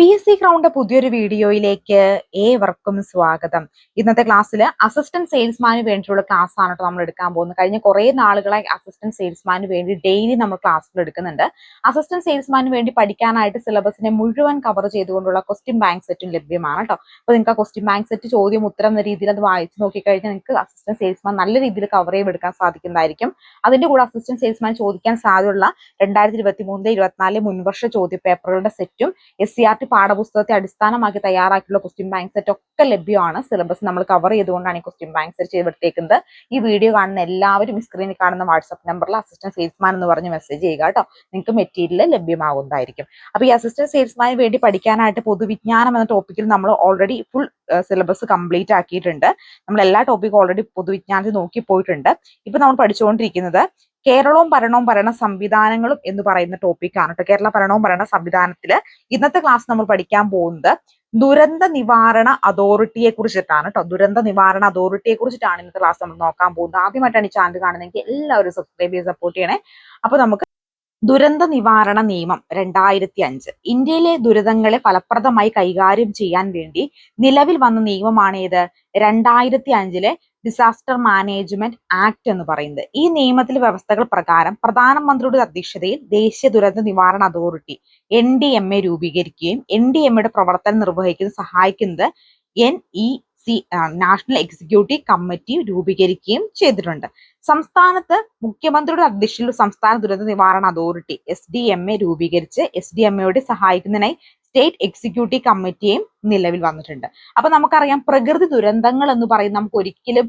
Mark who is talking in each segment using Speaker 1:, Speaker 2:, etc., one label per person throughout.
Speaker 1: PSC crowned പുതിയൊരു വീഡിയോയിലേക്ക് ഏവർക്കും സ്വാഗതം. ഇന്നത്തെ ക്ലാസ്സിൽ അസിസ്റ്റന്റ് സെയിൽസ്മാന് വേണ്ടിയിട്ടുള്ള ക്ലാസ് ആണ് കേട്ടോ നമ്മൾ എടുക്കാൻ പോകുന്നത്. കഴിഞ്ഞ കുറേ നാളുകളായി അസിസ്റ്റന്റ് സെയിൽസ്മാന് വേണ്ടി ഡെയിലി നമ്മൾ ക്ലാസ്സുകൾ എടുക്കുന്നുണ്ട്. അസിസ്റ്റന്റ് സെയിൽസ്മാന് വേണ്ടി പഠിക്കാനായിട്ട് സിലബസിനെ മുഴുവൻ കവർ ചെയ്തുകൊണ്ടുള്ള ക്വസ്റ്റ്യൻ ബാങ്ക് സെറ്റും ലഭ്യമാണ് കേട്ടോ. അപ്പോൾ നിങ്ങൾക്ക് ആ ക്വസ്റ്റ്യൻ ബാങ്ക് സെറ്റ് ചോദ്യം ഉത്തരം എന്ന രീതിയിൽ അത് വായിച്ചു നോക്കിക്കഴിഞ്ഞാൽ നിങ്ങൾക്ക് അസിസ്റ്റന്റ് സെയിൽസ്മാൻ നല്ല രീതിയിൽ കവർ ചെയ്തെടുക്കാൻ സാധിക്കുന്നതായിരിക്കും. അതിന്റെ കൂടെ അസിസ്റ്റന്റ് സെയിൽസ്മാൻ ചോദിക്കാൻ സാധ്യതയുള്ള 2023-24 മുൻവർഷ ചോദ്യ പേപ്പറുകളുടെ സെറ്റും SCRT പാഠപുസ്തകത്തെ അടിസ്ഥാനമാക്കി തയ്യാറാക്കിയുള്ള ക്വസ്റ്റ്യൻ ബാങ്ക് സെറ്റ് ഒക്കെ ലഭ്യമാണ്. സിലബസ് നമ്മൾ കവർ ചെയ്തുകൊണ്ടാണ് ഈ ക്വസ്റ്റ്യൻ ബാങ്ക് സെറ്റ് ചെയ്തെടുത്തേക്കുന്നത്. ഈ വീഡിയോ കാണുന്ന എല്ലാവരും ഈ സ്ക്രീനിൽ കാണുന്ന വാട്സ്ആപ്പ് നമ്പറിൽ അസിസ്റ്റന്റ് സെയിൽസ്മാൻ എന്ന് പറഞ്ഞ് മെസ്സേജ് ചെയ്യുക കേട്ടോ. നിങ്ങൾക്ക് മെറ്റീരിയൽ ലഭ്യമാകുന്നതായിരിക്കും. അപ്പോൾ ഈ അസിസ്റ്റന്റ് സെയിൽസ്മാന് വേണ്ടി പഠിക്കാനായിട്ട് പൊതുവിജ്ഞാനം എന്ന ടോപ്പിക്കിൽ നമ്മൾ ഓൾറെഡി ഫുൾ സിലബസ് കംപ്ലീറ്റ് ആക്കിയിട്ടുണ്ട്. നമ്മൾ എല്ലാ ടോപ്പിക്കും ഓൾറെഡി പൊതുവിജ്ഞാനത്തിൽ നോക്കി പോയിട്ടുണ്ട്. ഇപ്പൊ നമ്മൾ പഠിച്ചുകൊണ്ടിരിക്കുന്നത് കേരളവും ഭരണവും ഭരണ സംവിധാനങ്ങളും എന്ന് പറയുന്ന ടോപ്പിക്കാണ് കേട്ടോ. കേരള ഭരണവും ഭരണ സംവിധാനത്തില് ഇന്നത്തെ ക്ലാസ് നമ്മൾ പഠിക്കാൻ പോകുന്നത് ദുരന്ത നിവാരണ അതോറിറ്റിയെ കുറിച്ചിട്ടാണ് കേട്ടോ. ദുരന്ത നിവാരണ അതോറിറ്റിയെ കുറിച്ചിട്ടാണ് ഇന്നത്തെ ക്ലാസ് നമ്മൾ നോക്കാൻ പോകുന്നത്. ആദ്യമായിട്ടാണ് ഈ ചാനൽ കാണുന്നതെങ്കിൽ എല്ലാവരും സബ്സ്ക്രൈബ് ചെയ്ത് സപ്പോർട്ട് ചെയ്യണേ. അപ്പൊ നമുക്ക് ദുരന്ത നിവാരണ നിയമം 2005 ഇന്ത്യയിലെ ദുരിതങ്ങളെ ഫലപ്രദമായി കൈകാര്യം ചെയ്യാൻ വേണ്ടി നിലവിൽ വന്ന നിയമമാണ് ഏത്? 2005 ഡിസാസ്റ്റർ മാനേജ്മെന്റ് ആക്ട് എന്ന് പറയുന്നത്. ഈ നിയമത്തിലെ വ്യവസ്ഥകൾ പ്രകാരം പ്രധാനമന്ത്രിയുടെ അധ്യക്ഷതയിൽ ദേശീയ ദുരന്ത നിവാരണ അതോറിറ്റി NDMA രൂപീകരിക്കുകയും NDMAയുടെ പ്രവർത്തനം നിർവഹിക്കുന്ന സഹായിക്കുന്നത് NEC നാഷണൽ എക്സിക്യൂട്ടീവ് കമ്മിറ്റി രൂപീകരിക്കുകയും ചെയ്തിട്ടുണ്ട്. സംസ്ഥാനത്ത് മുഖ്യമന്ത്രിയുടെ അധ്യക്ഷതയിൽ സംസ്ഥാന ദുരന്ത നിവാരണ അതോറിറ്റി SDMA രൂപീകരിച്ച് SDMAയോട് സഹായിക്കുന്നതിനായി സ്റ്റേറ്റ് എക്സിക്യൂട്ടീവ് കമ്മിറ്റിയും നിലവിൽ വന്നിട്ടുണ്ട്. അപ്പൊ നമുക്കറിയാം, പ്രകൃതി ദുരന്തങ്ങൾ എന്ന് പറയുന്നത് നമുക്ക് ഒരിക്കലും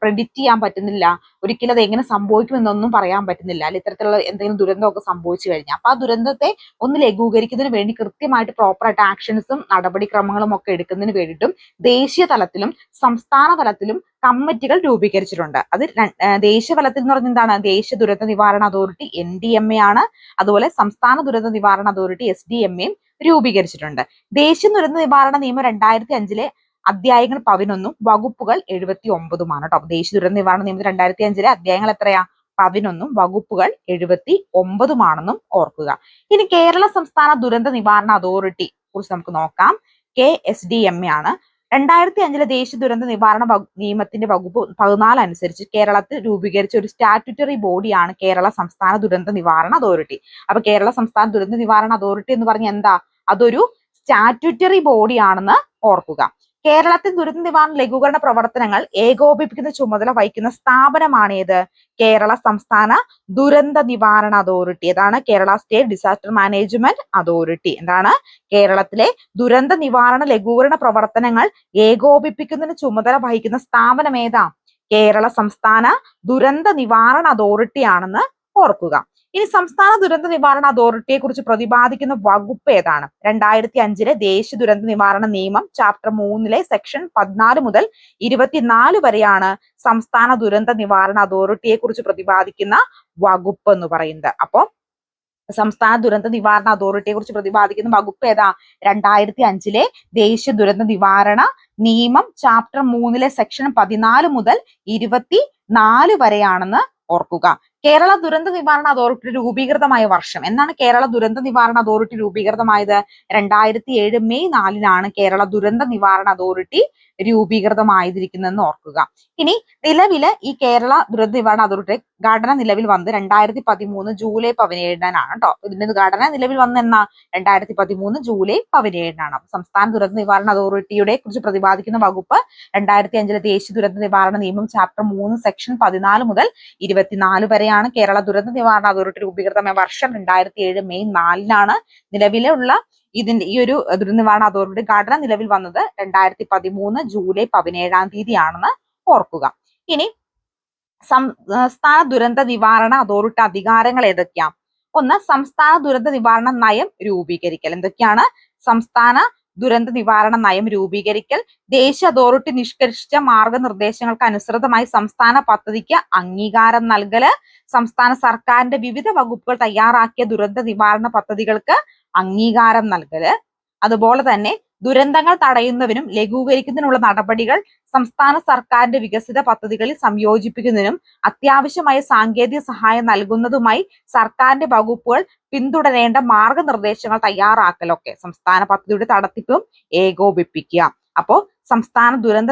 Speaker 1: പ്രെഡിക്റ്റ് ചെയ്യാൻ പറ്റുന്നില്ല. ഒരിക്കലും അത് എങ്ങനെ സംഭവിക്കുമെന്നൊന്നും പറയാൻ പറ്റുന്നില്ല. അല്ലെ, ഇത്തരത്തിലുള്ള എന്തെങ്കിലും ദുരന്തമൊക്കെ സംഭവിച്ചു കഴിഞ്ഞാൽ അപ്പൊ ആ ദുരന്തത്തെ ഒന്ന് ലഘൂകരിക്കുന്നതിന് വേണ്ടി കൃത്യമായിട്ട് പ്രോപ്പറായിട്ട് ആക്ഷൻസും നടപടിക്രമങ്ങളും ഒക്കെ എടുക്കുന്നതിന് വേണ്ടിയിട്ടും ദേശീയ തലത്തിലും സംസ്ഥാന തലത്തിലും കമ്മിറ്റികൾ രൂപീകരിച്ചിട്ടുണ്ട്. അത് ദേശീയ തലത്തിൽ എന്ന് പറഞ്ഞാൽ എന്താണ്? ദേശീയ ദുരന്ത നിവാരണ അതോറിറ്റി NDMA ആണ്. അതുപോലെ സംസ്ഥാന ദുരന്ത നിവാരണ അതോറിറ്റി SDMAയും രൂപീകരിച്ചിട്ടുണ്ട്. ദേശീയ ദുരന്ത നിവാരണ നിയമം 2005 അധ്യായങ്ങൾ 11 വകുപ്പുകൾ 79 കേട്ടോ. ദേശീയ ദുരന്ത നിവാരണ നിയമം 2005 അധ്യായങ്ങൾ എത്രയാ? 11 വകുപ്പുകൾ 79 ഓർക്കുക. ഇനി കേരള സംസ്ഥാന ദുരന്ത നിവാരണ അതോറിറ്റി കുറിച്ച് നമുക്ക് നോക്കാം. KSDMA ആണ്. 2005 ദേശീയ ദുരന്ത നിവാരണ നിയമത്തിന്റെ വകുപ്പ് 14 അനുസരിച്ച് കേരളത്തിൽ രൂപീകരിച്ച ഒരു സ്റ്റാറ്റ്യൂട്ടറി ബോഡിയാണ് കേരള സംസ്ഥാന ദുരന്ത നിവാരണ അതോറിറ്റി. അപ്പൊ കേരള സംസ്ഥാന ദുരന്ത നിവാരണ അതോറിറ്റി എന്ന് പറഞ്ഞാൽ എന്താ? അതൊരു സ്റ്റാറ്റ്യൂട്ടറി ബോഡിയാണെന്ന് ഓർക്കുക. കേരളത്തിൽ ദുരന്ത നിവാരണ ലഘൂകരണ പ്രവർത്തനങ്ങൾ ഏകോപിപ്പിക്കുന്ന ചുമതല വഹിക്കുന്ന സ്ഥാപനമാണ് ഏത്? കേരള സംസ്ഥാന ദുരന്ത നിവാരണ അതോറിറ്റി. ഏതാണ്? Kerala state disaster management authority. എന്താണ്? കേരളത്തിലെ ദുരന്ത നിവാരണ ലഘൂകരണ പ്രവർത്തനങ്ങൾ ഏകോപിപ്പിക്കുന്നതിന് ചുമതല വഹിക്കുന്ന സ്ഥാപനം ഏതാ? കേരള സംസ്ഥാന ദുരന്ത നിവാരണ അതോറിറ്റി ആണെന്ന് ഓർക്കുക. ഇനി സംസ്ഥാന ദുരന്ത നിവാരണ അതോറിറ്റിയെ കുറിച്ച് പ്രതിപാദിക്കുന്ന വകുപ്പ് ഏതാണ്? 2005 ദേശീയ ദുരന്ത നിവാരണ നിയമം ചാപ്റ്റർ 3 സെക്ഷൻ 14 മുതൽ 24 വരെയാണ് സംസ്ഥാന ദുരന്ത നിവാരണ അതോറിറ്റിയെ കുറിച്ച് പ്രതിപാദിക്കുന്ന വകുപ്പ് എന്ന് പറയുന്നത്. അപ്പോ സംസ്ഥാന ദുരന്ത നിവാരണ അതോറിറ്റിയെ കുറിച്ച് പ്രതിപാദിക്കുന്ന വകുപ്പ് ഏതാ? 2005 ദേശീയ ദുരന്ത നിവാരണ നിയമം ചാപ്റ്റർ 3 സെക്ഷൻ 14 മുതൽ 24 വരെയാണെന്ന് ഓർക്കുക. കേരള ദുരന്ത നിവാരണ അതോറിറ്റി രൂപീകൃതമായ വർഷം എന്നാണ്? കേരള ദുരന്ത നിവാരണ അതോറിറ്റി രൂപീകൃതമായത് 2007 മെയ് 4 കേരള ദുരന്ത നിവാരണ അതോറിറ്റി രൂപീകൃതമായിരിക്കുന്നതെന്ന് ഓർക്കുക. ഇനി നിലവില് ഈ കേരള ദുരന്ത നിവാരണ അതോറിറ്റി ഘടന നിലവിൽ വന്ന് 2013 ജൂലൈ 17 കേട്ടോ. ഇതിന്റെ ഘടന നിലവിൽ വന്ന എന്നാ? 2013 ജൂലൈ 17 അപ്പൊ സംസ്ഥാന ദുരന്ത നിവാരണ അതോറിറ്റിയുടെ കുറിച്ച് പ്രതിപാദിക്കുന്ന വകുപ്പ് 2005 ദേശീയ ദുരന്ത നിവാരണ നിയമം ചാപ്റ്റർ 3 സെക്ഷൻ 14 മുതൽ 24 വരെയാണ്. കേരള ദുരന്ത നിവാരണ അതോറിറ്റി രൂപീകൃതമായ വർഷം 2007 മെയ് 4 നിലവിലുള്ള ഇതിന്റെ ഈ ഒരു ദുരന്ത നിവാരണ അതോറിറ്റി ഘടന നിലവിൽ വന്നത് 2013 ജൂലൈ 17 ഓർക്കുക. ഇനി സംസ്ഥാന ദുരന്ത നിവാരണ അതോറിറ്റി അധികാരങ്ങൾ ഏതൊക്കെയാ? ഒന്ന്, സംസ്ഥാന ദുരന്ത നിവാരണ നയം രൂപീകരിക്കൽ. എന്തൊക്കെയാണ്? സംസ്ഥാന ദുരന്ത നിവാരണ നയം രൂപീകരിക്കൽ, ദേശീയ അതോറിറ്റി നിഷ്കർഷിച്ച മാർഗനിർദ്ദേശങ്ങൾക്ക് അനുസൃതമായി സംസ്ഥാന പദ്ധതിക്ക് അംഗീകാരം നൽകല്, സംസ്ഥാന സർക്കാരിന്റെ വിവിധ വകുപ്പുകൾ തയ്യാറാക്കിയ ദുരന്ത നിവാരണ പദ്ധതികൾക്ക് അംഗീകാരം നൽകല്, അതുപോലെ തന്നെ ദുരന്തങ്ങൾ തടയുന്നതിനും ലഘൂകരിക്കുന്നതിനുള്ള നടപടികൾ സംസ്ഥാന സർക്കാരിന്റെ വികസിത പദ്ധതികളിൽ സംയോജിപ്പിക്കുന്നതിനും അത്യാവശ്യമായ സാങ്കേതിക സഹായം നൽകുന്നതുമായി സർക്കാരിന്റെ വകുപ്പുകൾ പിന്തുടരേണ്ട മാർഗനിർദ്ദേശങ്ങൾ തയ്യാറാക്കലൊക്കെ സംസ്ഥാന പദ്ധതിയുടെ നടത്തിപ്പും ഏകോപിപ്പിക്കുക. അപ്പോ സംസ്ഥാന ദുരന്ത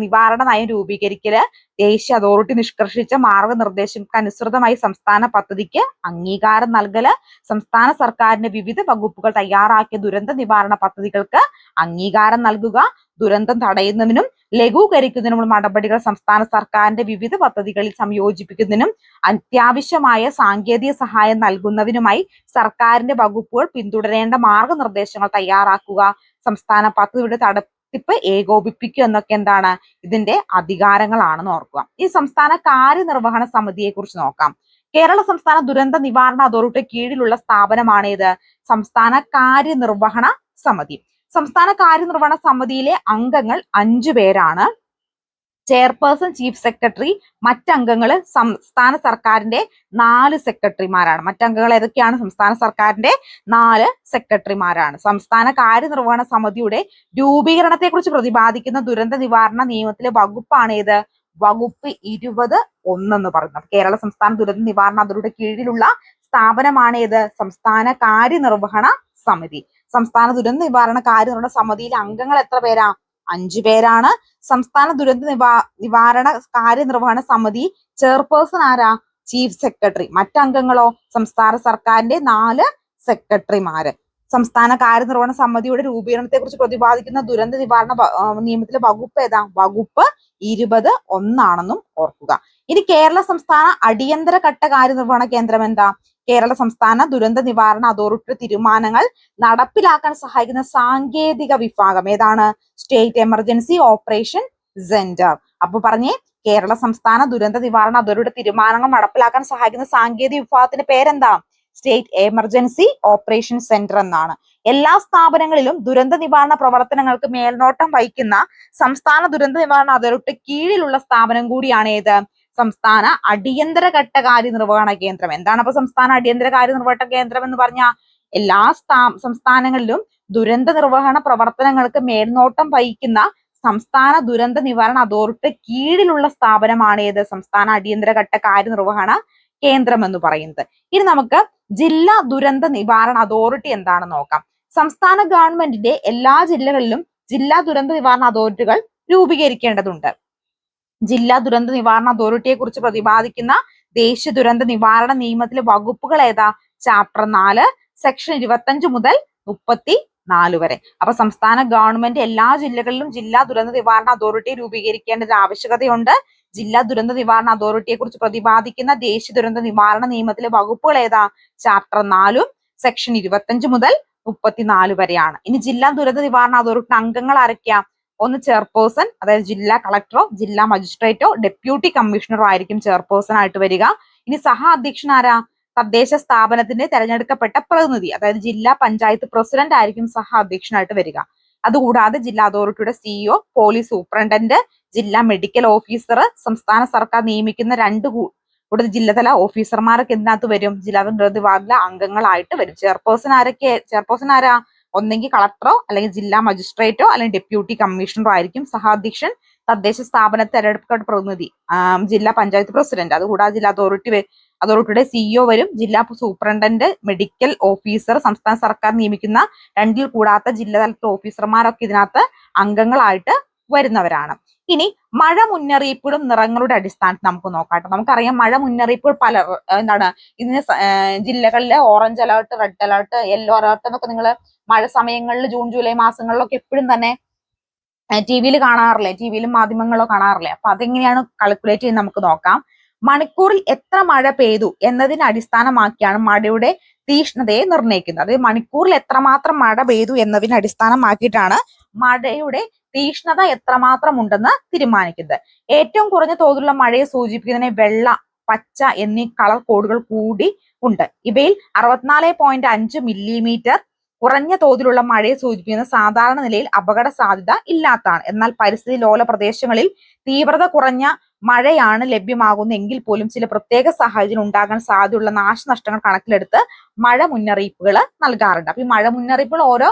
Speaker 1: നിവാരണ നയം രൂപീകരിക്കല്, ദേശീയ അതോറിറ്റി നിഷ്കർഷിച്ച മാർഗനിർദ്ദേശങ്ങൾക്കനുസൃതമായി സംസ്ഥാന പദ്ധതിക്ക് അംഗീകാരം നൽകല്, സംസ്ഥാന സർക്കാരിന്റെ വിവിധ വകുപ്പുകൾ തയ്യാറാക്കിയ ദുരന്ത നിവാരണ പദ്ധതികൾക്ക് അംഗീകാരം നൽകുക, ദുരന്തം തടയുന്നതിനും ലഘൂകരിക്കുന്നതിനുമുള്ള നടപടികൾ സംസ്ഥാന സർക്കാരിന്റെ വിവിധ പദ്ധതികളിൽ സംയോജിപ്പിക്കുന്നതിനും അത്യാവശ്യമായ സാങ്കേതിക സഹായം നൽകുന്നതിനുമായി സർക്കാരിന്റെ വകുപ്പുകൾ പിന്തുടരേണ്ട മാർഗനിർദ്ദേശങ്ങൾ തയ്യാറാക്കുക, സംസ്ഥാന പദ്ധതിയുടെ നടത്തിപ്പ് ഏകോപിപ്പിക്കുക എന്നൊക്കെ എന്താണ് ഇതിന്റെ അധികാരങ്ങളാണെന്ന് ഓർക്കുക. ഈ സംസ്ഥാന കാര്യനിർവഹണ സമിതിയെ കുറിച്ച് നോക്കാം. കേരള സംസ്ഥാന ദുരന്ത നിവാരണ അതോറിറ്റി കീഴിലുള്ള സ്ഥാപനമാണ് ഇത് സംസ്ഥാന കാര്യനിർവഹണ സമിതി. സംസ്ഥാന കാര്യനിർവഹണ സമിതിയിലെ അംഗങ്ങൾ 5 പേരാണ്. ചെയർപേഴ്സൺ, ചീഫ് സെക്രട്ടറി, മറ്റംഗങ്ങൾ സംസ്ഥാന സർക്കാരിന്റെ 4 സെക്രട്ടറിമാരാണ്. മറ്റംഗങ്ങൾ ഏതൊക്കെയാണ്? സംസ്ഥാന സർക്കാരിന്റെ 4 സെക്രട്ടറിമാരാണ്. സംസ്ഥാന കാര്യനിർവഹണ സമിതിയുടെ രൂപീകരണത്തെ കുറിച്ച് പ്രതിപാദിക്കുന്ന ദുരന്ത നിവാരണ നിയമത്തിലെ വകുപ്പാണ് ഏത്? വകുപ്പ് 20(1) എന്ന് പറയുന്നത്. കേരള സംസ്ഥാന ദുരന്ത നിവാരണ അതോറിറ്റിയുടെ കീഴിലുള്ള സ്ഥാപനമാണ് ഏത്? സംസ്ഥാന കാര്യനിർവഹണ സമിതി. സംസ്ഥാന ദുരന്ത നിവാരണ കാര്യനിർവഹണ സമിതിയിലെ അംഗങ്ങൾ എത്ര പേരാ? 5 പേരാണ്. സംസ്ഥാന ദുരന്ത നിവാരണ കാര്യനിർവഹണ സമിതി ചെയർപേഴ്സൺ ആരാ? Chief secretary. മറ്റംഗങ്ങളോ? സംസ്ഥാന സർക്കാരിന്റെ 4 സെക്രട്ടറിമാര്. സംസ്ഥാന കാര്യനിർവഹണ സമിതിയുടെ രൂപീകരണത്തെ കുറിച്ച് പ്രതിപാദിക്കുന്ന ദുരന്ത നിവാരണ നിയമത്തിലെ വകുപ്പ് ഏതാ? വകുപ്പ് 20(1) ആണെന്നും ഓർക്കുക. ഇനി കേരള സംസ്ഥാന അടിയന്തര ഘട്ട കാര്യനിർവഹണ കേന്ദ്രം എന്താ? കേരള സംസ്ഥാന ദുരന്ത നിവാരണ അതോറിറ്റിയുടെ തീരുമാനങ്ങൾ നടപ്പിലാക്കാൻ സഹായിക്കുന്ന സാങ്കേതിക വിഭാഗം ഏതാണ്? State emergency operation centre. അപ്പൊ പറഞ്ഞേ, കേരള സംസ്ഥാന ദുരന്ത നിവാരണ അതോറിറ്റിയുടെ തീരുമാനങ്ങൾ നടപ്പിലാക്കാൻ സഹായിക്കുന്ന സാങ്കേതിക വിഭാഗത്തിന്റെ പേരെന്താ? സ്റ്റേറ്റ് എമർജൻസി ഓപ്പറേഷൻ സെന്റർ എന്നാണ്. എല്ലാ സ്ഥാപനങ്ങളിലും ദുരന്ത നിവാരണ പ്രവർത്തനങ്ങൾക്ക് മേൽനോട്ടം വഹിക്കുന്ന സംസ്ഥാന ദുരന്ത നിവാരണ അതോറിറ്റി കീഴിലുള്ള സ്ഥാപനം കൂടിയാണ് ഏത്? സംസ്ഥാന അടിയന്തര ഘട്ട കാര്യനിർവഹണ കേന്ദ്രം. എന്താണ് അപ്പൊ സംസ്ഥാന അടിയന്തര കാര്യനിർവഹണ കേന്ദ്രം എന്ന് പറഞ്ഞാൽ? എല്ലാ സംസ്ഥാനങ്ങളിലും ദുരന്ത നിർവഹണ പ്രവർത്തനങ്ങൾക്ക് മേൽനോട്ടം വഹിക്കുന്ന സംസ്ഥാന ദുരന്ത നിവാരണ അതോറിറ്റി കീഴിലുള്ള സ്ഥാപനമാണ് ഏത്? സംസ്ഥാന അടിയന്തര ഘട്ട കാര്യനിർവഹണ കേന്ദ്രം എന്ന് പറയുന്നത്. ഇനി നമുക്ക് ജില്ലാ ദുരന്ത നിവാരണ അതോറിറ്റി എന്താണെന്ന് നോക്കാം. സംസ്ഥാന ഗവൺമെന്റിന്റെ എല്ലാ ജില്ലകളിലും ജില്ലാ ദുരന്ത നിവാരണ അതോറിറ്റികൾ രൂപീകരിക്കേണ്ടതുണ്ട്. ജില്ലാ ദുരന്ത നിവാരണ അതോറിറ്റിയെ കുറിച്ച് പ്രതിപാദിക്കുന്ന ദേശീയ ദുരന്ത നിവാരണ നിയമത്തിലെ വകുപ്പുകൾ ഏതാ? ചാപ്റ്റർ 4 സെക്ഷൻ 25 മുതൽ 34 വരെ. അപ്പൊ സംസ്ഥാന ഗവൺമെന്റ് എല്ലാ ജില്ലകളിലും ജില്ലാ ദുരന്ത നിവാരണ അതോറിറ്റി രൂപീകരിക്കേണ്ട ആവശ്യകതയുണ്ട്. ജില്ലാ ദുരന്ത നിവാരണ അതോറിറ്റിയെ കുറിച്ച് പ്രതിപാദിക്കുന്ന ദേശീയ ദുരന്ത നിവാരണ നിയമത്തിലെ വകുപ്പുകൾ ഏതാ? ചാപ്റ്റർ 4 സെക്ഷൻ 25 മുതൽ 34 വരെയാണ്. ഇനി ജില്ലാ ദുരന്ത നിവാരണ അതോറിറ്റി അംഗങ്ങൾ ആരൊക്കെയാ? ഒന്ന് ചെയർപേഴ്സൺ, അതായത് ജില്ലാ കളക്ടറോ ജില്ലാ മജിസ്ട്രേറ്റോ ഡെപ്യൂട്ടി കമ്മീഷണറോ ആയിരിക്കും ചെയർപേഴ്സൺ ആയിട്ട് വരിക. ഇനി സഹ അധ്യക്ഷൻ ആരാ? തദ്ദേശ സ്ഥാപനത്തിന്റെ തെരഞ്ഞെടുക്കപ്പെട്ട പ്രതിനിധി, അതായത് ജില്ലാ പഞ്ചായത്ത് പ്രസിഡന്റ് ആയിരിക്കും സഹ അധ്യക്ഷനായിട്ട് വരിക. അതുകൂടാതെ ജില്ലാ അതോറിറ്റിയുടെ സിഇഒ, പോലീസ് സൂപ്രണ്ടന്റ്, ജില്ലാ മെഡിക്കൽ ഓഫീസർ, സംസ്ഥാന സർക്കാർ നിയമിക്കുന്ന 2 കൂടുതൽ ജില്ലാതല ഓഫീസർമാരൊക്കെ ഇതിനകത്ത് വരും. ജില്ലാ ദുരന്ത വിഭാഗത്തിലെ അംഗങ്ങളായിട്ട് വരും. ചെയർപേഴ്സൺ ആരാ? ഒന്നെങ്കിൽ കളക്ടറോ അല്ലെങ്കിൽ ജില്ലാ മജിസ്ട്രേറ്റോ അല്ലെങ്കിൽ ഡെപ്യൂട്ടി കമ്മീഷണറോ ആയിരിക്കും. സഹാധ്യക്ഷൻ തദ്ദേശ സ്ഥാപനത്തെ തെരഞ്ഞെടുക്കപ്പെട്ട പ്രതിനിധി, ജില്ലാ പഞ്ചായത്ത് പ്രസിഡന്റ്. അതുകൂടാതെ ജില്ലാ അതോറിറ്റിയുടെ സിഇഒ വരും. ജില്ലാ സൂപ്രണ്ടന്റ്, മെഡിക്കൽ ഓഫീസർ, സംസ്ഥാന സർക്കാർ നിയമിക്കുന്ന 2-ൽ കൂടാത്ത ജില്ലാതലത്തിലെ ഓഫീസർമാരൊക്കെ ഇതിനകത്ത് അംഗങ്ങളായിട്ട് വരുന്നവരാണ്. ഇനി മഴ മുന്നറിയിപ്പുകളും നിറങ്ങളുടെ അടിസ്ഥാനത്തിൽ നമുക്ക് നോക്കാം. നമുക്കറിയാം മഴ മുന്നറിയിപ്പുകൾ എന്താണ് ഇതിന് ജില്ലകളിലെ orange alert, red alert, yellow alert എന്നൊക്കെ നിങ്ങൾ മഴ സമയങ്ങളിൽ ജൂൺ ജൂലൈ മാസങ്ങളിലൊക്കെ എപ്പോഴും തന്നെ ടിവിയിൽ കാണാറില്ലേ? ടിവിയിലും മാധ്യമങ്ങളിലോ കാണാറില്ലേ? അപ്പൊ അതെങ്ങനെയാണ് കാൽക്കുലേറ്റ് ചെയ്യുന്നത് നമുക്ക് നോക്കാം. മണിക്കൂറിൽ എത്ര മഴ പെയ്തു എന്നതിനെ അടിസ്ഥാനമാക്കിയാണ് മഴയുടെ തീഷ്ണതയെ നിർണ്ണയിക്കുന്നത്. അതായത് മണിക്കൂറിൽ എത്രമാത്രം മഴ പെയ്തു എന്നതിനെ അടിസ്ഥാനമാക്കിയിട്ടാണ് മഴയുടെ തീഷ്ണത എത്രമാത്രം ഉണ്ടെന്ന് തീരുമാനിക്കുന്നത്. ഏറ്റവും കുറഞ്ഞ തോതിലുള്ള മഴയെ സൂചിപ്പിക്കുന്നതിന് വെള്ള, പച്ച എന്നീ കളർ കോഡുകൾ കൂടി ഉണ്ട്. ഇവയിൽ 64.5 മില്ലിമീറ്റർ കുറഞ്ഞ തോതിലുള്ള മഴയെ സൂചിപ്പിക്കുന്ന സാധാരണ നിലയിൽ അപകട സാധ്യത ഇല്ലാത്തതാണ്. എന്നാൽ പരിസ്ഥിതി ലോല പ്രദേശങ്ങളിൽ തീവ്രത കുറഞ്ഞ മഴയാണ് ലഭ്യമാകുന്നെങ്കിൽ പോലും ചില പ്രത്യേക സാഹചര്യം ഉണ്ടാകാൻ സാധ്യതയുള്ള നാശനഷ്ടങ്ങൾ കണക്കിലെടുത്ത് മഴ മുന്നറിയിപ്പുകൾ നൽകാറുണ്ട്. അപ്പൊ ഈ മഴ മുന്നറിയിപ്പുകൾ ഓരോ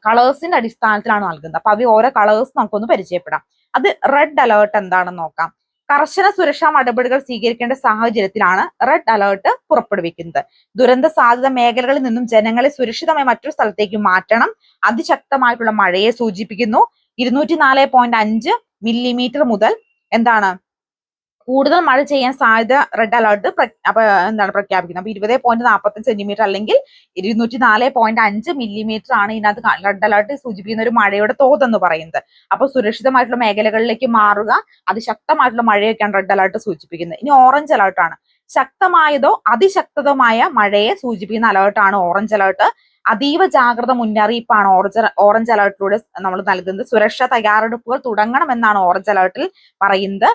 Speaker 1: കളേഴ്സിന്റെ അടിസ്ഥാനത്തിലാണ് നൽകുന്നത്. അപ്പൊ അവ ഓരോ കളേഴ്സ് നമുക്കൊന്ന് പരിചയപ്പെടാം. അത് റെഡ് അലേർട്ട് എന്താണെന്ന് നോക്കാം. കർശന സുരക്ഷാ നടപടികൾ സ്വീകരിക്കേണ്ട സാഹചര്യത്തിലാണ് റെഡ് അലേർട്ട് പുറപ്പെടുവിക്കുന്നത്. ദുരന്ത സാധ്യത മേഖലകളിൽ നിന്നും ജനങ്ങളെ സുരക്ഷിതമായി മറ്റൊരു സ്ഥലത്തേക്ക് മാറ്റണം. അതിശക്തമായിട്ടുള്ള മഴയെ സൂചിപ്പിക്കുന്നു. 204.5 മില്ലിമീറ്റർ മുതൽ എന്താണ് കൂടുതൽ മഴ ചെയ്യാൻ സാധ്യത റെഡ് അലേർട്ട് പ്രഖ്യാപിക്കുന്നത്. അപ്പൊ 20.45 സെന്റിമീറ്റർ അല്ലെങ്കിൽ 204.5 മില്ലിമീറ്റർ ആണ് ഇതിനകത്ത് റെഡ് അലേർട്ട് സൂചിപ്പിക്കുന്ന ഒരു മഴയുടെ തോത് എന്ന് പറയുന്നത്. അപ്പൊ സുരക്ഷിതമായിട്ടുള്ള മേഖലകളിലേക്ക് മാറുക, അതിശക്തമായിട്ടുള്ള മഴയൊക്കെയാണ് റെഡ് അലേർട്ട് സൂചിപ്പിക്കുന്നത്. ഇനി ഓറഞ്ച് അലേർട്ടാണ്. ശക്തമായതോ അതിശക്തമായ മഴയെ സൂചിപ്പിക്കുന്ന അലേർട്ടാണ് ഓറഞ്ച് അലേർട്ട്. അതീവ ജാഗ്രത മുന്നറിയിപ്പാണ് ഓറഞ്ച് അലേർട്ടിലൂടെ നമ്മൾ നൽകുന്നത്. സുരക്ഷാ തയ്യാറെടുപ്പുകൾ തുടങ്ങണമെന്നാണ് ഓറഞ്ച് അലേർട്ടിൽ പറയുന്നത്.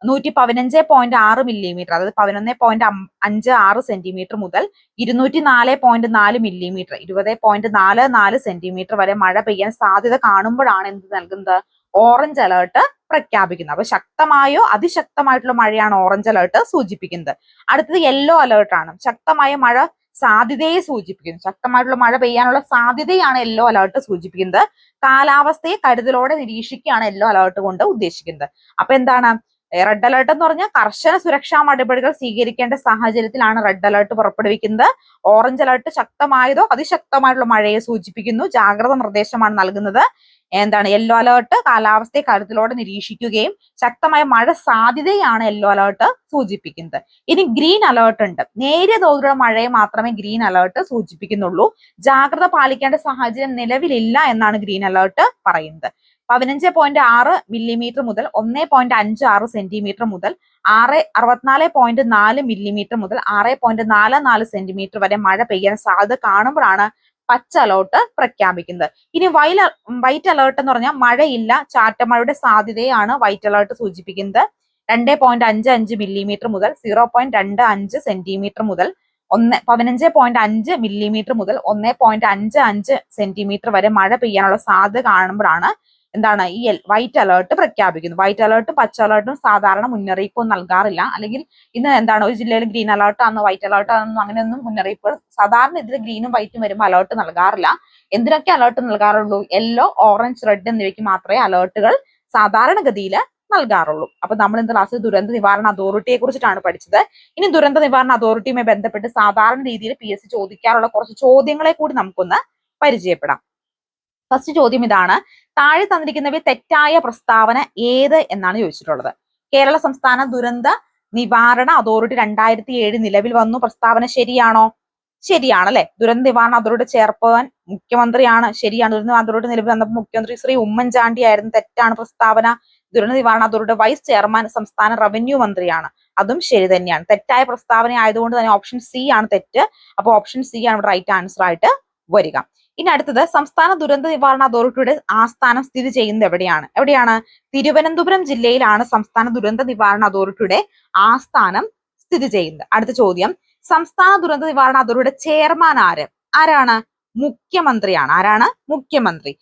Speaker 1: 115.6 മില്ലിമീറ്റർ, അതായത് 11.56 സെന്റിമീറ്റർ മുതൽ 204.4 മില്ലിമീറ്റർ 20.44 സെന്റിമീറ്റർ വരെ മഴ പെയ്യാൻ സാധ്യത കാണുമ്പോഴാണ് എന്ത് നൽകുന്നത്? ഓറഞ്ച് അലേർട്ട് പ്രഖ്യാപിക്കുന്നത്. അപ്പൊ ശക്തമായോ അതിശക്തമായിട്ടുള്ള മഴയാണ് ഓറഞ്ച് അലേർട്ട് സൂചിപ്പിക്കുന്നത്. അടുത്തത് യെല്ലോ അലേർട്ട് ആണ്. ശക്തമായ മഴ സാധ്യതയെ സൂചിപ്പിക്കുന്നു. ശക്തമായിട്ടുള്ള മഴ പെയ്യാനുള്ള സാധ്യതയാണ് യെല്ലോ അലേർട്ട് സൂചിപ്പിക്കുന്നത്. കാലാവസ്ഥയെ കരുതലോടെ നിരീക്ഷിക്കുകയാണ് യെല്ലോ അലേർട്ട് കൊണ്ട് ഉദ്ദേശിക്കുന്നത്. അപ്പൊ എന്താണ് റെഡ് അലേർട്ട് എന്ന് പറഞ്ഞാൽ കർശന സുരക്ഷാ നടപടികൾ സ്വീകരിക്കേണ്ട സാഹചര്യത്തിലാണ് റെഡ് അലേർട്ട് പുറപ്പെടുവിക്കുന്നത്. ഓറഞ്ച് അലേർട്ട് ശക്തമായതോ അതിശക്തമായിട്ടുള്ള മഴയെ സൂചിപ്പിക്കുന്നു. ജാഗ്രത നിർദ്ദേശമാണ് നൽകുന്നത്. എന്താണ് യെല്ലോ അലേർട്ട് കാലാവസ്ഥയെ കരുതലോടെ നിരീക്ഷിക്കുകയും ശക്തമായ മഴ സാധ്യതയാണ് യെല്ലോ അലേർട്ട് സൂചിപ്പിക്കുന്നത്. ഇനി ഗ്രീൻ അലേർട്ട് ഉണ്ട്. നേരിയ തോതിലുള്ള മഴയെ മാത്രമേ ഗ്രീൻ അലേർട്ട് സൂചിപ്പിക്കുന്നുള്ളൂ. ജാഗ്രത പാലിക്കേണ്ട സാഹചര്യം നിലവിലില്ല എന്നാണ് ഗ്രീൻ അലേർട്ട് പറയുന്നത്. 15.6 മില്ലിമീറ്റർ മുതൽ 1.56 സെന്റിമീറ്റർ മുതൽ 64.4 മില്ലിമീറ്റർ മുതൽ 6.44 സെന്റിമീറ്റർ വരെ മഴ പെയ്യാൻ സാധ്യത കാണുമ്പോഴാണ് പച്ച അലേർട്ട് പ്രഖ്യാപിക്കുന്നത്. ഇനി വൈറ്റ് അലേർട്ട് എന്ന് പറഞ്ഞാൽ മഴയില്ല, ചാറ്റമഴയുടെ സാധ്യതയാണ് വൈറ്റ് അലേർട്ട് സൂചിപ്പിക്കുന്നത്. 2.55 മില്ലിമീറ്റർ മുതൽ 0.25 സെന്റിമീറ്റർ മുതൽ 15.5 മില്ലിമീറ്റർ മുതൽ 1.55 സെന്റിമീറ്റർ വരെ മഴ പെയ്യാനുള്ള സാധ്യത കാണുമ്പോഴാണ് എന്താണ് ഈ വൈറ്റ് അലേർട്ട് പ്രഖ്യാപിക്കുന്നത്. വൈറ്റ് അലേർട്ടും പച്ച അലേർട്ടും സാധാരണ മുന്നറിയിപ്പ് നൽകാറില്ല. അല്ലെങ്കിൽ ഇന്ന് എന്താണ് ഒരു ജില്ലയിൽ ഗ്രീൻ അലേർട്ട് ആണെന്നോ വൈറ്റ് അലേർട്ട് ആണെന്നോ അങ്ങനെയൊന്നും മുന്നറിയിപ്പ് സാധാരണ ഇതിൽ ഗ്രീനും വൈറ്റും വരുമ്പോൾ അലേർട്ട് നൽകാറില്ല. എന്തിനൊക്കെ അലേർട്ട് നൽകാറുള്ളൂ? യെല്ലോ, ഓറഞ്ച്, റെഡ് എന്നിവയ്ക്ക് മാത്രമേ അലേർട്ടുകൾ സാധാരണഗതിയിൽ നൽകാറുള്ളൂ. അപ്പൊ നമ്മൾ ഇന്ന് ക്ലാസ്സിൽ ദുരന്ത നിവാരണ അതോറിറ്റിയെ കുറിച്ചിട്ടാണ് പഠിച്ചത്. ഇനി ദുരന്ത നിവാരണ അതോറിറ്റിയുമായി ബന്ധപ്പെട്ട് സാധാരണ രീതിയിൽ PSC ചോദിക്കാറുള്ള കുറച്ച് ചോദ്യങ്ങളെ കൂടി നമുക്കൊന്ന് പരിചയപ്പെടാം. ഫസ്റ്റ് ചോദ്യം ഇതാണ്: താഴെ തന്നിരിക്കുന്നവ തെറ്റായ പ്രസ്താവന ഏത് എന്നാണ് ചോദിച്ചിട്ടുള്ളത്. കേരള സംസ്ഥാന ദുരന്ത നിവാരണ അതോറിറ്റി 2007 നിലവിൽ വന്നു. പ്രസ്താവന ശരിയാണോ? ശരിയാണ് അല്ലെ. ദുരന്ത നിവാരണ അതോറിറ്റി ചെയർപേഴ്സൺ മുഖ്യമന്ത്രിയാണ്. ശരിയാണ്. ദുരന്ത നിവാരണ അതോറിറ്റി നിലവിൽ വന്നപ്പോൾ മുഖ്യമന്ത്രി ശ്രീ ഉമ്മൻചാണ്ടി ആയിരുന്നു. തെറ്റാണ് പ്രസ്താവന. ദുരന്ത നിവാരണ അതോറിറ്റി വൈസ് ചെയർമാൻ സംസ്ഥാന റവന്യൂ മന്ത്രിയാണ്. അതും ശരി തന്നെയാണ്. തെറ്റായ പ്രസ്താവന ആയതുകൊണ്ട് തന്നെ ഓപ്ഷൻ സി ആണ് തെറ്റ്. അപ്പൊ ഓപ്ഷൻ സി ആണ് റൈറ്റ് ആൻസർ ആയിട്ട് വരിക. ഇനി അടുത്തത്: സംസ്ഥാന ദുരന്ത നിവാരണ അതോറിറ്റിയുടെ ആസ്ഥാനം സ്ഥിതി ചെയ്യുന്നത് എവിടെയാണ്? തിരുവനന്തപുരം ജില്ലയിലാണ് സംസ്ഥാന ദുരന്ത നിവാരണ അതോറിറ്റിയുടെ ആസ്ഥാനം സ്ഥിതി ചെയ്യുന്നത്. അടുത്ത ചോദ്യം: സംസ്ഥാന ദുരന്ത നിവാരണ അതോറിറ്റിയുടെ ചെയർമാൻ ആരാണ്? മുഖ്യമന്ത്രിയാണ്. ആരാണ്? മുഖ്യമന്ത്രി.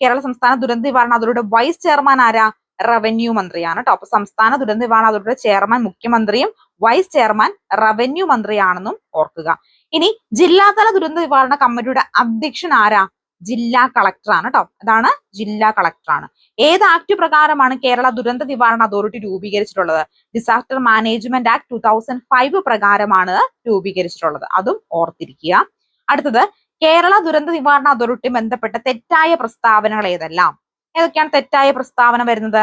Speaker 1: കേരള സംസ്ഥാന ദുരന്ത നിവാരണ അതോറിറ്റിയുടെ വൈസ് ചെയർമാൻ ആരാ? റവന്യൂ മന്ത്രിയാണ് കേട്ടോ. അപ്പൊ സംസ്ഥാന ദുരന്ത നിവാരണ അതോറിറ്റിയുടെ ചെയർമാൻ മുഖ്യമന്ത്രിയും വൈസ് ചെയർമാൻ റവന്യൂ മന്ത്രിയാണെന്നും ഓർക്കുക. ഇനി ജില്ലാതല ദുരന്ത നിവാരണ കമ്മിറ്റിയുടെ അധ്യക്ഷൻ ആരാ? ജില്ലാ കളക്ടറാണ് കേട്ടോ. അതാണ് ജില്ലാ കളക്ടറാണ്. ഏത് ആക്ട് പ്രകാരമാണ് കേരള ദുരന്ത നിവാരണ അതോറിറ്റി രൂപീകരിച്ചിട്ടുള്ളത്? ഡിസാസ്റ്റർ മാനേജ്മെന്റ് ആക്ട് 2005 പ്രകാരമാണ് രൂപീകരിച്ചിട്ടുള്ളത്. അതും ഓർത്തിരിക്കുക. അടുത്തത്: കേരള ദുരന്ത നിവാരണ അതോറിറ്റി ബന്ധപ്പെട്ട തെറ്റായ പ്രസ്താവനകൾ ഏതൊക്കെയാണ് തെറ്റായ പ്രസ്താവന വരുന്നത്?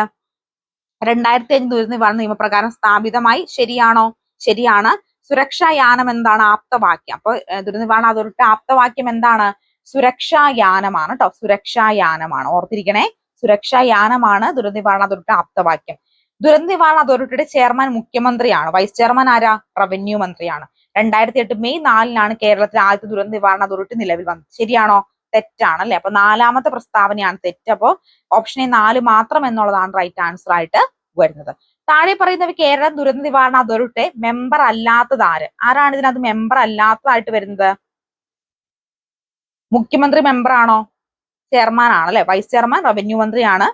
Speaker 1: 2005 ദുരന്ത നിവാരണ നിയമപ്രകാരം സ്ഥാപിതമായി. ശരിയാണോ? ശരിയാണ്. സുരക്ഷാ യാനം എന്താണ്? ആപ്തവാക്യം. അപ്പൊ ദുരന്ത നിവാരണ അതോറിറ്റി ആപ്തവാക്യം എന്താണ്? സുരക്ഷാ യാനമാണ് കേട്ടോ. സുരക്ഷാ യാനമാണ്. ഓർത്തിരിക്കണേ. സുരക്ഷാ യാനമാണ് ദുരന്ത നിവാരണ അതോറിറ്റി ആപ്തവാക്യം. ദുരന്ത നിവാരണ അതോറിറ്റിയുടെ ചെയർമാൻ മുഖ്യമന്ത്രിയാണ്. വൈസ് ചെയർമാൻ ആരാ? റവന്യൂ മന്ത്രിയാണ്. 2008 മെയ് 4-നാണ് കേരളത്തിലെ ആദ്യത്തെ ദുരന്ത നിവാരണ അതോറിറ്റി നിലവിൽ വന്നത്. ശരിയാണോ? തെറ്റാണ് അല്ലെ. അപ്പൊ നാലാമത്തെ പ്രസ്താവനയാണ് തെറ്റ്. അപ്പോ ഓപ്ഷൻ എ 4 മാത്രം എന്നുള്ളതാണ് റൈറ്റ് ആൻസർ ആയിട്ട് വരുന്നത്. താഴെ പറയുന്നവ കേരള ദുരന്ത നിവാരണ അതോറിറ്റി മെമ്പർ അല്ലാത്തത് ആരാണ് ഇതിനകത്ത് മെമ്പർ അല്ലാത്തതായിട്ട് വരുന്നത്? മുഖ്യമന്ത്രി മെമ്പർ ആണോ? ചെയർമാൻ ആണ് അല്ലെ. വൈസ് ചെയർമാൻ റവന്യൂ മന്ത്രിയാണ്.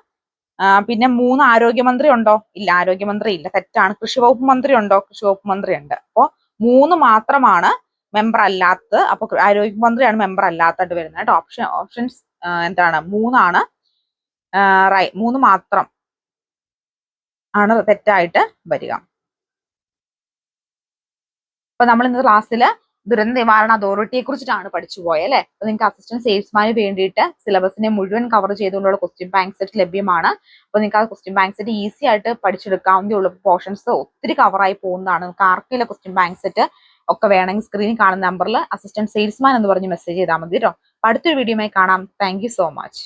Speaker 1: പിന്നെ 3 ആരോഗ്യമന്ത്രി ഉണ്ടോ? ഇല്ല, ആരോഗ്യമന്ത്രി ഇല്ല, തെറ്റാണ്. കൃഷി വകുപ്പ് മന്ത്രി ഉണ്ടോ? കൃഷി വകുപ്പ് മന്ത്രി ഉണ്ട്. അപ്പോൾ 3 മാത്രമാണ് മെമ്പർ അല്ലാത്തത്. അപ്പൊ ആരോഗ്യമന്ത്രിയാണ് മെമ്പർ അല്ലാത്തതായിട്ട് വരുന്നത് കേട്ടോ. ഓപ്ഷൻസ് എന്താണ്? 3 ആണ്. 3 മാത്രം ആണ് തെറ്റായിട്ട് വരിക. അപ്പൊ നമ്മൾ ഇന്ന് ക്ലാസ്സിൽ ദുരന്ത നിവാരണ അതോറിറ്റിയെ കുറിച്ചിട്ടാണ് പഠിച്ചു പോയത് അല്ലെ. അപ്പൊ നിങ്ങൾക്ക് അസിസ്റ്റന്റ് സെയിൽസ്മാന് വേണ്ടിയിട്ട് സിലബസിനെ മുഴുവൻ കവർ ചെയ്തുകൊണ്ടുള്ള ക്വസ്റ്റ്യൻ ബാങ്ക് സെറ്റ് ലഭ്യമാണ്. അപ്പൊ നിങ്ങൾക്ക് ആ ക്വസ്റ്റ്യൻ ബാങ്ക് സെറ്റ് ഈസി ആയിട്ട് പഠിച്ചെടുക്കാവുന്നതേ ഉള്ളൂ. പോർഷൻസ് ഒത്തിരി കവറായി പോകുന്നതാണ്. നിങ്ങൾക്ക് ആർക്കെങ്കിലും ക്വസ്റ്റ്യൻ ബാങ്ക് സെറ്റ് ഒക്കെ വേണമെങ്കിൽ സ്ക്രീനിൽ കാണുന്ന നമ്പറിൽ അസിസ്റ്റന്റ് സെയിൽസ്മാൻ എന്ന് പറഞ്ഞ് മെസ്സേജ് ചെയ്താൽ മതി കേട്ടോ. അടുത്തൊരു വീഡിയോയുമായി കാണാം. Thank you so much.